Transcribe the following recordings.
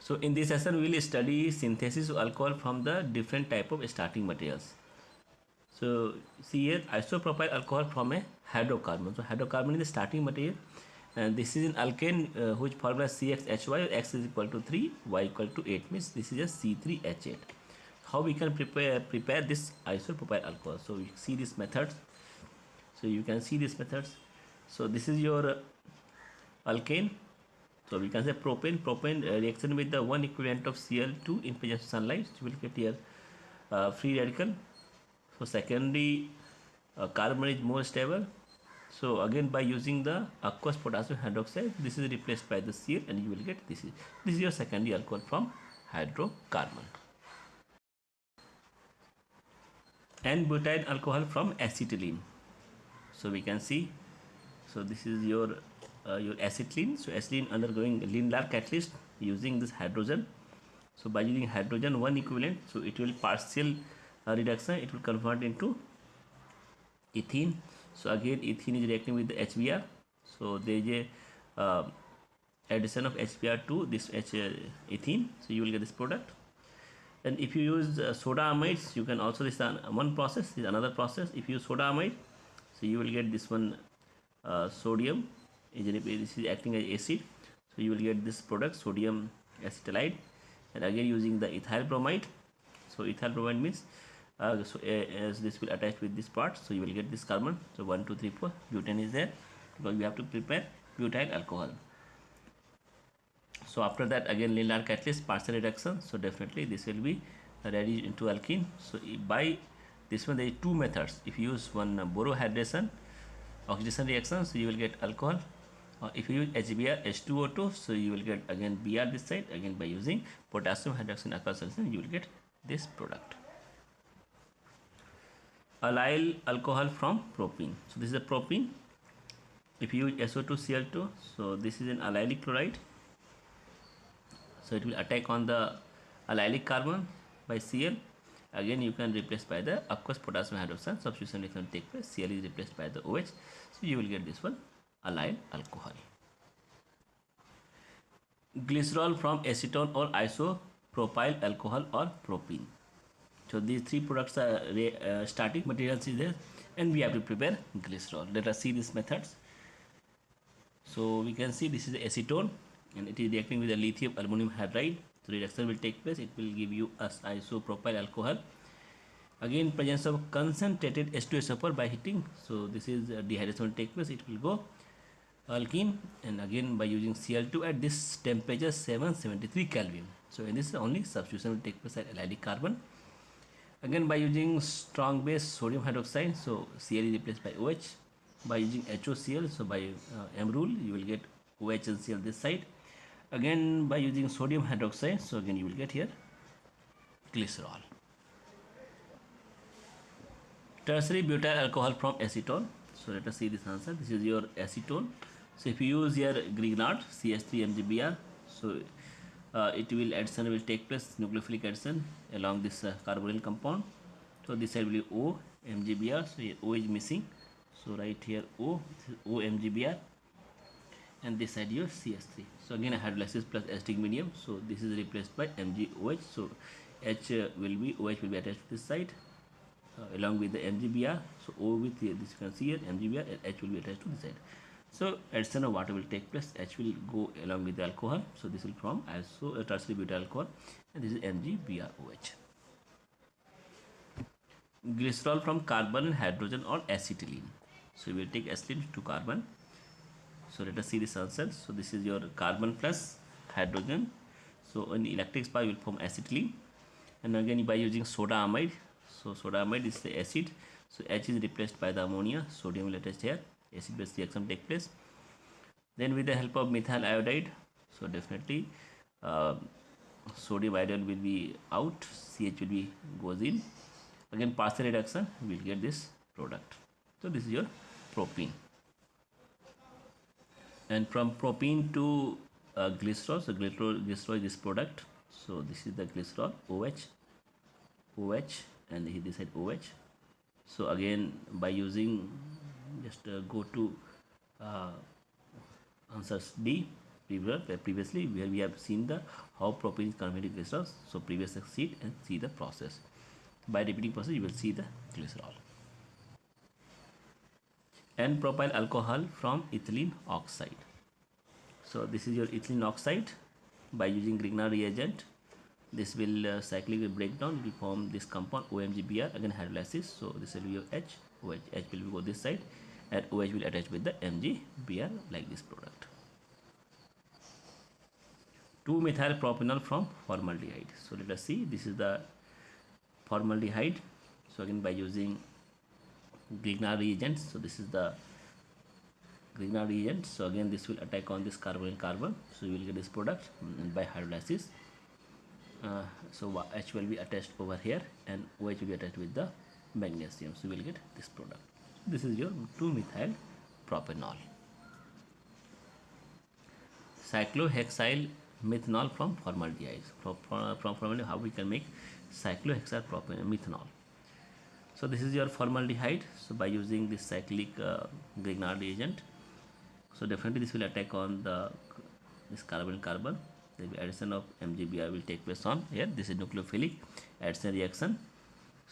So in this session we will study synthesis of alcohol from the different type of starting materials. So see here, isopropyl alcohol from a hydrocarbon. So hydrocarbon is the starting material, and this is an alkane which formula CXHY. X is equal to 3, Y equal to 8, means this is a C3H8. How we can prepare this isopropyl alcohol? So we see these methods. So you can see these methods. So this is your alkane. So we can say propane reaction with the one equivalent of Cl2 in presence of sunlight. So you will get here free radical. So secondary carbon is more stable. So again by using the aqueous potassium hydroxide, this is replaced by the Cl, and you will get this is your secondary alcohol from hydrocarbon. And butyl alcohol from acetylene. So we can see, so this is your acetylene. So acetylene undergoing Lindlar catalyst using this hydrogen. So by using hydrogen one equivalent, so it will partial reduction, it will convert into ethene. So again ethene is reacting with the HBr. So there is a addition of HBr to this ethene. So you will get this product. And if you use soda amides, you can also, this one process, this is another process. If you use soda amide, so you will get this one sodium, this is acting as acid. So you will get this product sodium acetylide. And again using the ethyl bromide. So ethyl bromide means as this will attach with this part, so you will get this carbon. So 1 2 3 4 butane is there, because we have to prepare butyl alcohol. So after that again Lindlar catalyst, partial reduction. So definitely this will be ready into alkene. So by this one there is two methods. If you use one borohydration oxidation reaction, so you will get alcohol. If you use HBr H2O2, so you will get again Br this side. Again by using potassium hydroxide aqueous solution, you will get this product. Allyl alcohol from propene. So this is a propene. If you use SO2Cl2, so this is an allylic chloride. So it will attack on the allylic carbon by Cl. Again you can replace by the aqueous potassium hydroxide, substitution reaction will take place. Cl is replaced by the OH. So you will get this one allyl alcohol. Glycerol from acetone or isopropyl alcohol or propene. So these three products are starting materials is there, and we have to prepare glycerol. Let us see these methods. So we can see this is acetone, and it is reacting with the lithium aluminum hydride. So reaction will take place. It will give you as isopropyl alcohol. Again presence of concentrated H2SO4 by heating. So this is dehydration will take place. It will go alkene, and again by using Cl2 at this temperature 773 Kelvin. So in this only substitution will take place at allylic carbon. Again by using strong base sodium hydroxide, so Cl is replaced by OH. By using HOCl, so by M rule you will get OH and Cl this side. Again by using sodium hydroxide, so again you will get here glycerol. Tertiary butyl alcohol from acetone. So let us see this answer. This is your acetone. So if you use here Grignard CH3 MgBr, so it will addition will take place, nucleophilic addition along this carbonyl compound. So this side will be O MgBr. So here O is missing. So right here O, this is O MgBr, and this side your CH3. So again a hydrolysis plus acidic medium. So this is replaced by MgOH. So H will be OH will be attached to this side along with the MgBr. So O with this you can see here MgBr, and H will be attached to this side. So addition of water will take place. H will go along with the alcohol. So this will form also a tertiary butyl alcohol, and this is MgBrOH. Glycerol from carbon, hydrogen or acetylene. So we will take acetylene to carbon. So let us see this answer. So this is your carbon plus hydrogen. So in electric spark will form acetylene, and again by using soda amide. So soda amide is the acid. So H is replaced by the ammonia. Sodium will attach here. Acid base reaction take place. Then with the help of methyl iodide, so definitely sodium iodide will be out, CH will be goes in. Again partial reduction, we will get this product. So this is your propene. And from propene to glycerol, so glycerol is this product. So this is the glycerol, OH, and this side OH. So again by using, just go to answers D. previously where we have seen the how propane is converted to glycerol. So previous sheet and see the process. By repeating process you will see the glycerol. N-propyl alcohol from ethylene oxide. So this is your ethylene oxide. By using Grignard reagent, this will cyclically break down, will form this compound OMGBr, again hydrolysis. So this will be your H, OH, H will go this side and OH will attach with the MgBr like this product. 2-methyl propanol from formaldehyde. So let us see, this is the formaldehyde. So again by using Grignard reagents, so this is the Grignard reagent. So again this will attack on this carbon and carbon, so you will get this product by hydrolysis. So H will be attached over here and OH will be attached with the magnesium, so you will get this product. This is your 2-methyl propanol. Cyclohexyl methanol from formaldehyde. From formaldehyde, how we can make cyclohexyl methanol. So this is your formaldehyde. So by using this cyclic Grignard reagent, so definitely this will attack on this carbon carbon. The addition of MgBr will take place on here. This is nucleophilic addition reaction.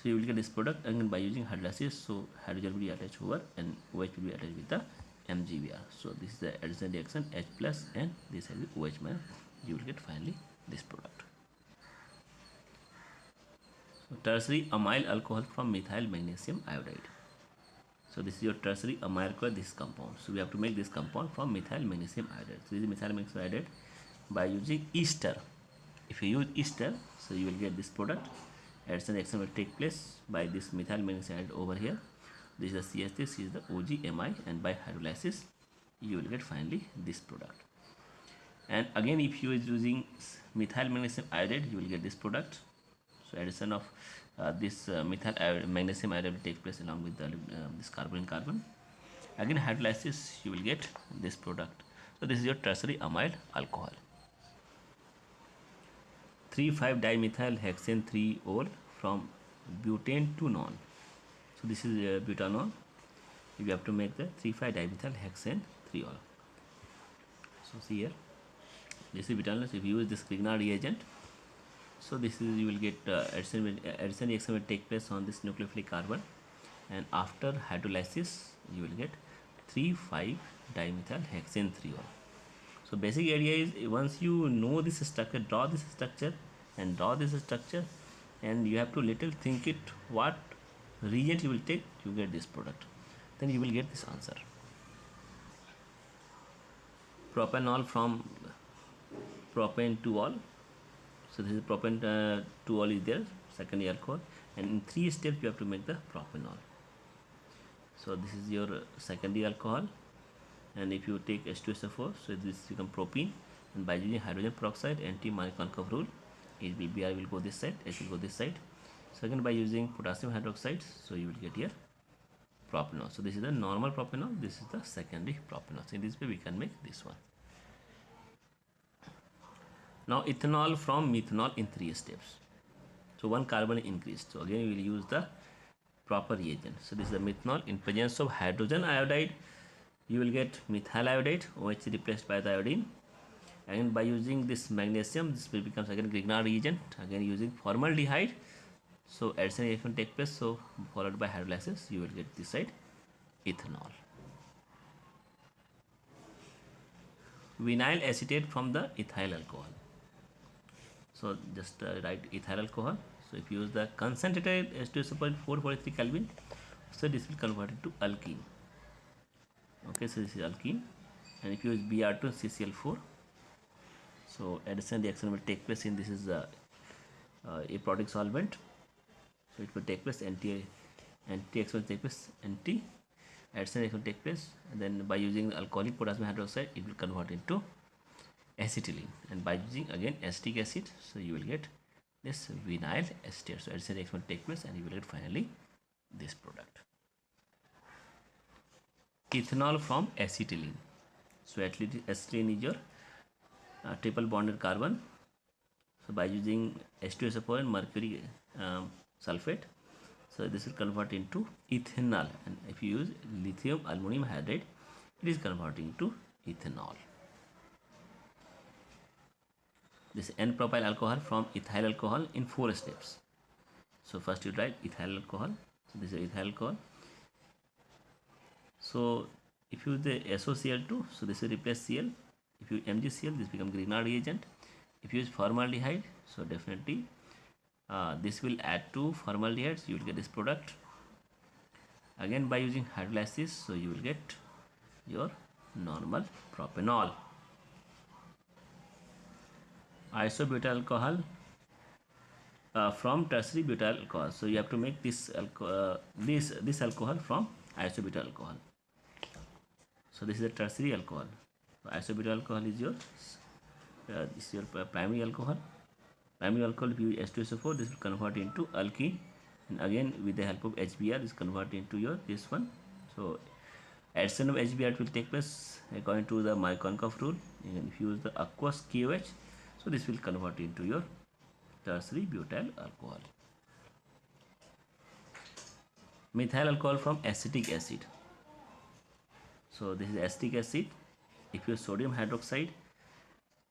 So you will get this product again by using hydrolysis. So hydrogen will be attached over and OH will be attached with the MgBr. So this is the addition reaction H plus and this will be OH minus. You will get finally this product. So tertiary amyl alcohol from methyl magnesium iodide. So this is your tertiary amyl alcohol, this compound. So we have to make this compound from methyl magnesium iodide. So this is methyl magnesium iodide by using ester. If you use ester, so you will get this product. Addition reaction will take place by this methyl magnesium iodide over here. This is the CH3, this is the OGMI, and by hydrolysis you will get finally this product. And again if you is using methyl magnesium iodide, you will get this product. So addition of this methyl magnesium iodide will take place along with the, this carbon and carbon. Again hydrolysis you will get this product. So this is your tertiary amyl alcohol. 3,5-dimethyl hexane 3-ol from butane 2-non. So this is butanol. You have to make the 3,5-dimethyl hexane 3-ol. So see here, this is butanol. So if you use this Grignard reagent, so this is you will get addition reaction will take place on this nucleophilic carbon, and after hydrolysis you will get 3,5-dimethyl hexane 3-ol. So basic idea is once you know this structure, draw this structure and draw this structure, and you have to little think it what reagent you will take, you get this product, then you will get this answer. Propanol from propane 2-ol. So this is propane 2-ol is there, secondary alcohol, and in 3 steps you have to make the propanol. So this is your secondary alcohol, and if you take H2SO4, so this become propene, and by using hydrogen peroxide anti-Markovnikov rule, HBr will go this side, H will go this side. So again by using potassium hydroxide, so you will get here propanol. So this is the normal propanol, this is the secondary propanol. So in this way we can make this one. Now ethanol from methanol in 3 steps. So 1 carbon increased. So again we will use the proper reagent. So this is the methanol. In presence of hydrogen iodide, you will get methyl iodide, OH replaced by the iodine. And by using this magnesium, this will becomes again Grignard reagent. Again using formaldehyde, so addition reaction take place. So followed by hydrolysis, you will get this side ethanol. Vinyl acetate from the ethyl alcohol. So just write ethyl alcohol. So if you use the concentrated H2SO4 443 Kelvin, so this will convert it to alkene. Okay, so this is alkene. And if you use Br2 and CCl4, so addition reaction will take place in this is a product solvent. So it will take place anti-reaction will take place, addition reaction will take place, and then by using alcoholic potassium hydroxide, it will convert into acetylene, and by using again acetic acid, so you will get this vinyl acetate. So addition reaction will take place, and you will get finally this product. Ethanol from acetylene. So acetylene is your triple bonded carbon. So by using H2SO4 and mercury sulfate, so this will convert into ethanol, and if you use lithium aluminum hydride, it is converting to ethanol. this N-propyl alcohol from ethyl alcohol in 4 steps. So first you write ethyl alcohol. So this is ethyl alcohol. So if you use the SOCl2, so this will replace Cl. If you MgCl, this becomes Grignard reagent. If you use formaldehyde, so definitely this will add to formaldehyde, so you will get this product. Again by using hydrolysis, so you will get your normal propanol. Isobutyl alcohol from tertiary butyl alcohol. So you have to make this alcohol from isobutyl alcohol. So this is a tertiary alcohol. So isobutyl alcohol is your primary alcohol. Primary alcohol, if you use H2SO4, this will convert into alkene, and again with the help of HBr, this convert into your this one. So addition of HBr will take place according to the Markovnikov rule. And if you use the aqueous KOH, so this will convert into your tertiary butyl alcohol. Methyl alcohol from acetic acid. So this is acetic acid. If you use sodium hydroxide,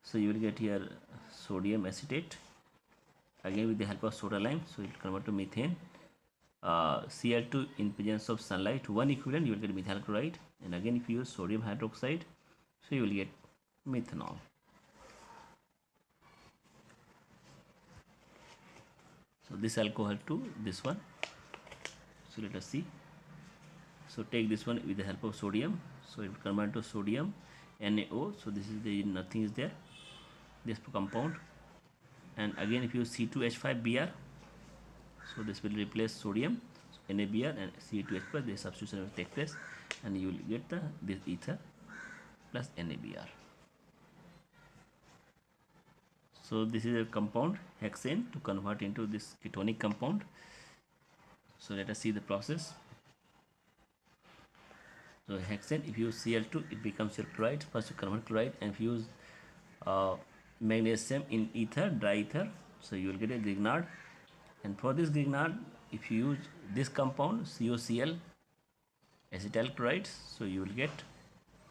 so you will get here sodium acetate. Again with the help of soda lime, so it will convert to methane. Cl2 in presence of sunlight, one equivalent, you will get methyl chloride. And again if you use sodium hydroxide, so you will get methanol. So this alcohol to this one. So let us see. So take this one with the help of sodium, so it will convert to sodium NaO. So this is the nothing is there, this compound. And again if you use C2H5Br, so this will replace sodium, so NaBr and C2H5, the substitution will take place, and you will get this ether plus NaBr. So this is a compound hexane to convert into this ketonic compound. So let us see the process. So hexane, if you use Cl2, it becomes your chloride. First you convert chloride, and if you use magnesium in ether, dry ether, so you will get a Grignard. And for this Grignard, if you use this compound COCl acetyl chloride, so you will get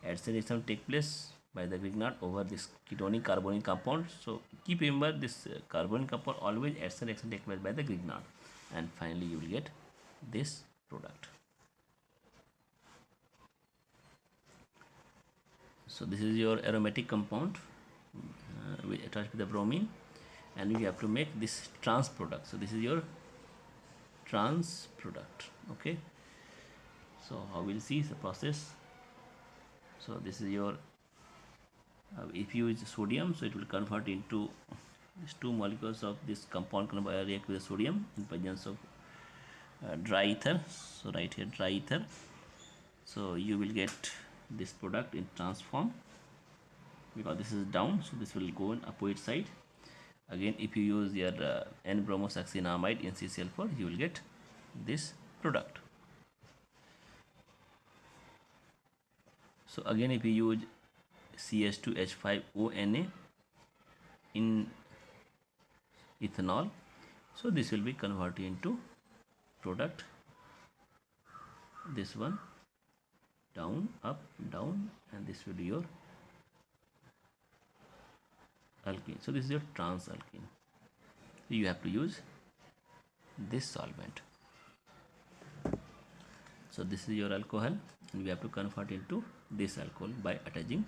addition reaction take place by the Grignard over this ketonic carbonic compound. So keep remember this carbonic compound always addition reaction take place by the Grignard, and finally you will get this product. So this is your aromatic compound attached with the bromine, and we have to make this trans product. So this is your trans product. Okay, so how we'll see the process. So this is your if you use sodium, so it will convert into these two molecules of this compound react with the sodium in presence of dry ether. So right here dry ether, so you will get this product in trans form, because this is down, so this will go on opposite side. Again if you use your N-bromosuccinamide in CCl4, you will get this product. So again if you use CH2H5ONa in ethanol, so this will be converted into product, this one down, up, down, and this will be your alkene. So this is your trans alkene. So you have to use this solvent. So this is your alcohol, and we have to convert into this alcohol by attaching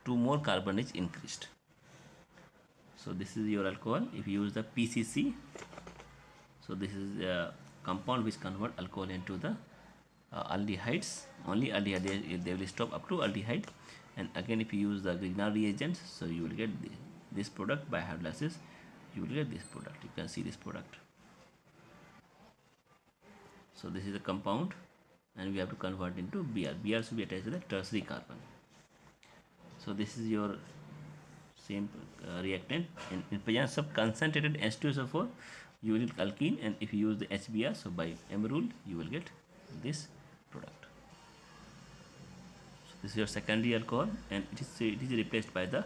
two more carbon is increased. So this is your alcohol. If you use the PCC, so this is a compound which convert alcohol into the aldehydes. Only aldehyde, they will stop up to aldehyde. And again if you use the Grignard reagent, so you will get this product by hydrolysis, you will get this product. You can see this product. So this is a compound, and we have to convert into Br. Br should be attached to the tertiary carbon. So this is your same reactant. In presence of concentrated H2SO4, you will get alkene, and if you use the HBr, so by M rule, you will get this product. So this is your secondary alcohol, and it is replaced by the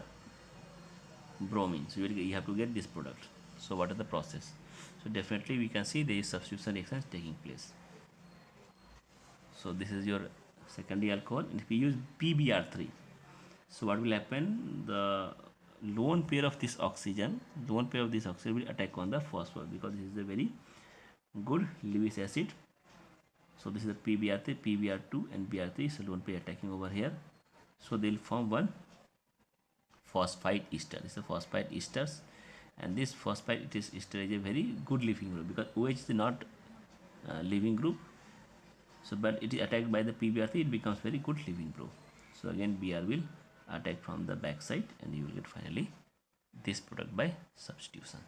bromine. So you have to get this product. So what is the process? So definitely we can see there is substitution reactions taking place. So this is your secondary alcohol, and if we use PBr3, so what will happen? The lone pair of this oxygen, will attack on the phosphorus, because this is a very good Lewis acid. So this is the PBr3, PBr2 and Br3 is a lone pair attacking over here. So they will form one phosphide ester. This is a phosphide esters, and this phosphide ester is a very good leaving group, because OH is not leaving group. So but it is attacked by the PBr3, it becomes very good leaving group. So again Br will attack from the back side, and you will get finally this product by substitution.